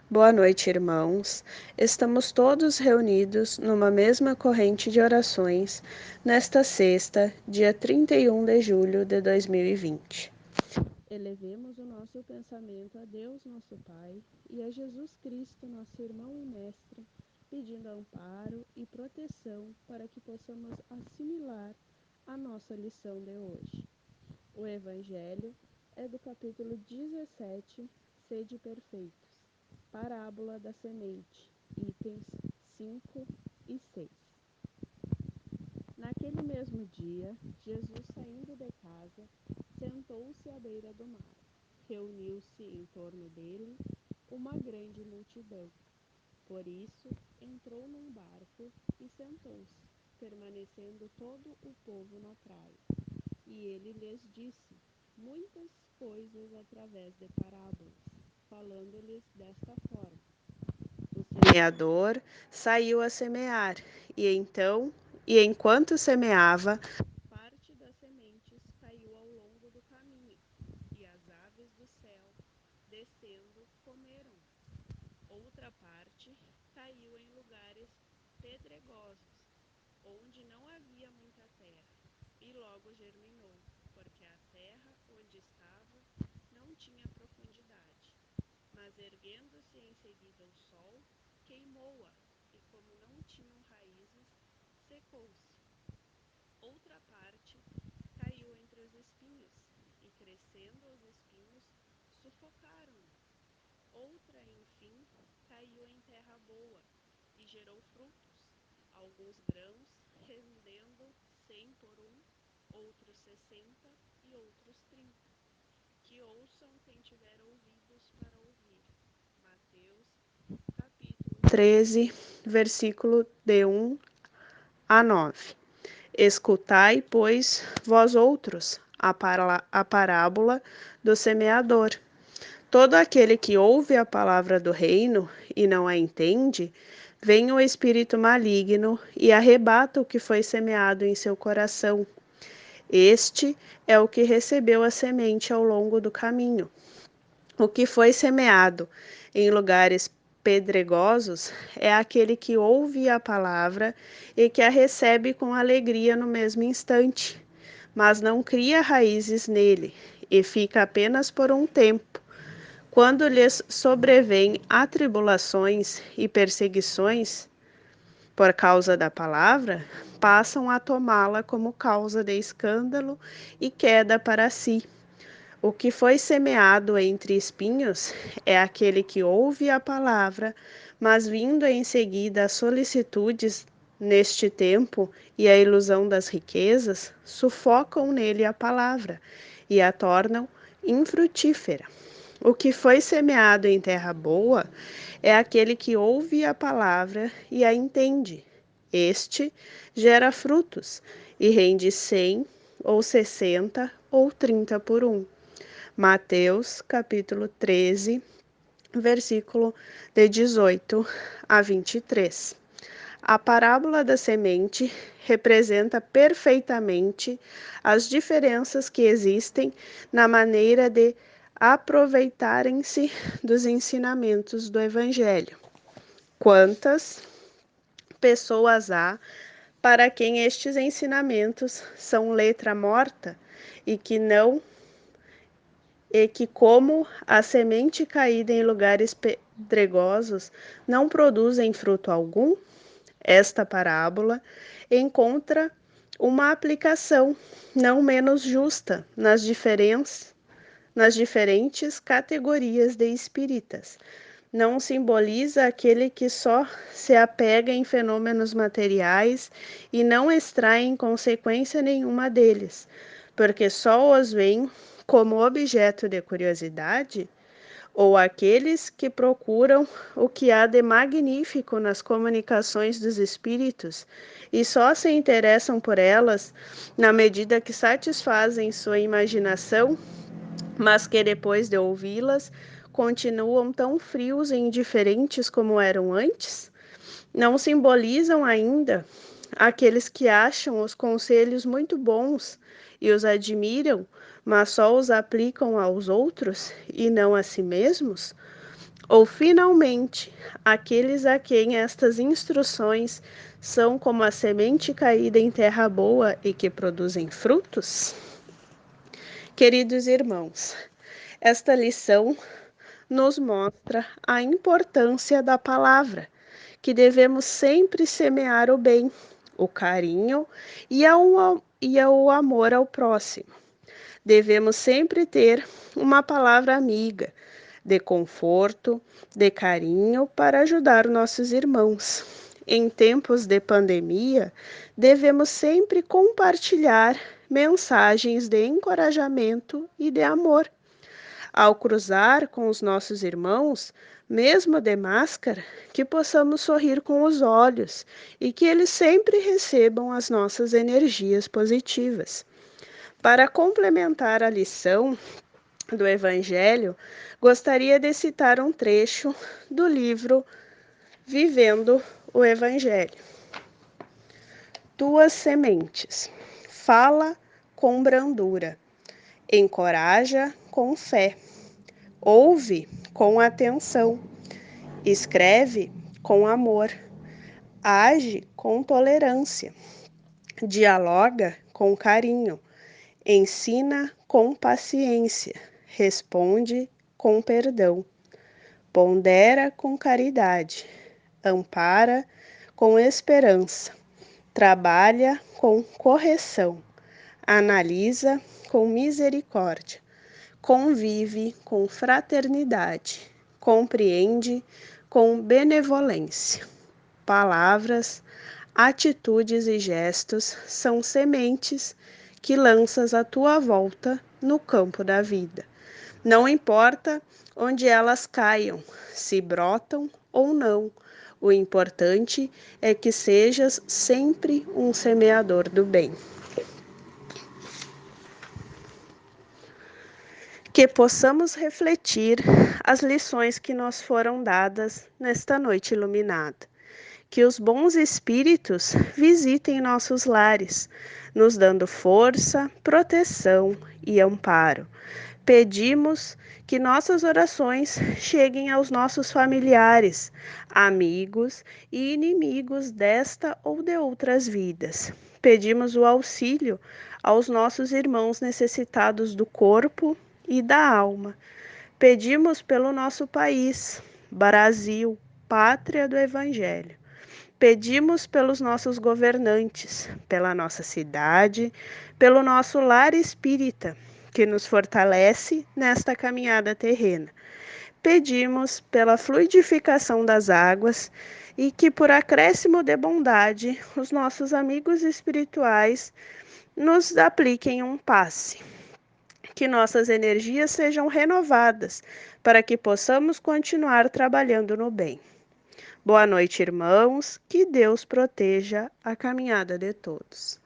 Boa noite, irmãos. Estamos todos reunidos numa mesma corrente de orações nesta sexta, dia 31 de julho de 2020. Elevemos o nosso pensamento a Deus, nosso Pai, e a Jesus Cristo, nosso irmão e mestre, pedindo amparo e proteção para que possamos assimilar a nossa lição de hoje. O Evangelho é do capítulo 17, Sede Perfeitos. Parábola da semente, itens 5 e 6. Naquele mesmo dia, Jesus, saindo de casa, sentou-se à beira do mar. Reuniu-se em torno dele uma grande multidão. Por isso, entrou num barco e sentou-se, permanecendo todo o povo na praia. E ele lhes disse muitas coisas através de parábolas, falando-lhes desta forma. O semeador saiu a semear, e enquanto semeava, parte das sementes caiu ao longo do caminho, e as aves do céu, descendo, comeram. Outra parte caiu em lugares pedregosos, onde não havia muita terra, e logo germinou, porque a terra onde estava não tinha profundidade. Mas erguendo-se em seguida o sol, queimou-a, e como não tinham raízes, secou-se. Outra parte caiu entre os espinhos, e crescendo os espinhos, sufocaram-na. Outra, enfim, caiu em terra boa, e gerou frutos, alguns grãos, rendendo 100 por um, outros 60 e outros 30. Que ouçam quem tiver ouvidos para ouvir. Mateus, capítulo 13, versículo de 1 a 9. Escutai, pois, vós outros, a parábola do semeador. Todo aquele que ouve a palavra do reino e não a entende, vem o espírito maligno e arrebata o que foi semeado em seu coração. Este é o que recebeu a semente ao longo do caminho. O que foi semeado em lugares pedregosos é aquele que ouve a palavra e que a recebe com alegria no mesmo instante, mas não cria raízes nele e fica apenas por um tempo. Quando lhes sobrevêm atribulações e perseguições por causa da palavra, passam a tomá-la como causa de escândalo e queda para si. O que foi semeado entre espinhos é aquele que ouve a palavra, mas vindo em seguida as solicitudes neste tempo e a ilusão das riquezas, sufocam nele a palavra e a tornam infrutífera. O que foi semeado em terra boa é aquele que ouve a palavra e a entende. Este gera frutos e rende 100 ou 60 ou 30 por um. Mateus, capítulo 13, versículo de 18 a 23. A parábola da semente representa perfeitamente as diferenças que existem na maneira de aproveitarem-se dos ensinamentos do Evangelho. Quantas pessoas há para quem estes ensinamentos são letra morta e que, como a semente caída em lugares pedregosos, não produzem fruto algum? Esta parábola encontra uma aplicação não menos justa nas diferentes categorias de espíritas. Não simboliza aquele que só se apega em fenômenos materiais e não extrai consequência nenhuma deles, porque só os veem como objeto de curiosidade, ou aqueles que procuram o que há de magnífico nas comunicações dos espíritos e só se interessam por elas na medida que satisfazem sua imaginação, mas que depois de ouvi-las continuam tão frios e indiferentes como eram antes? Não simbolizam ainda aqueles que acham os conselhos muito bons e os admiram, mas só os aplicam aos outros e não a si mesmos? Ou, finalmente, aqueles a quem estas instruções são como a semente caída em terra boa e que produzem frutos? Queridos irmãos, esta lição nos mostra a importância da palavra, que devemos sempre semear o bem, o carinho e o amor ao próximo. Devemos sempre ter uma palavra amiga, de conforto, de carinho para ajudar nossos irmãos. Em tempos de pandemia, devemos sempre compartilhar mensagens de encorajamento e de amor. Ao cruzar com os nossos irmãos, mesmo de máscara, que possamos sorrir com os olhos e que eles sempre recebam as nossas energias positivas. Para complementar a lição do Evangelho, gostaria de citar um trecho do livro Vivendo o Evangelho. Tuas sementes. Fala com brandura, encoraja com fé, ouve com atenção, escreve com amor, age com tolerância, dialoga com carinho, ensina com paciência, responde com perdão, pondera com caridade, ampara com esperança, trabalha com correção, analisa com misericórdia, convive com fraternidade, compreende com benevolência. Palavras, atitudes e gestos são sementes que lanças à tua volta no campo da vida. Não importa onde elas caiam, se brotam ou não, o importante é que sejas sempre um semeador do bem. Que possamos refletir as lições que nos foram dadas nesta noite iluminada. Que os bons espíritos visitem nossos lares, nos dando força, proteção e amparo. Pedimos que nossas orações cheguem aos nossos familiares, amigos e inimigos desta ou de outras vidas. Pedimos o auxílio aos nossos irmãos necessitados do corpo e da alma. Pedimos pelo nosso país, Brasil, pátria do Evangelho. Pedimos pelos nossos governantes, pela nossa cidade, pelo nosso lar espírita, que nos fortalece nesta caminhada terrena. Pedimos pela fluidificação das águas e que, por acréscimo de bondade, os nossos amigos espirituais nos apliquem um passe. Que nossas energias sejam renovadas para que possamos continuar trabalhando no bem. Boa noite, irmãos. Que Deus proteja a caminhada de todos.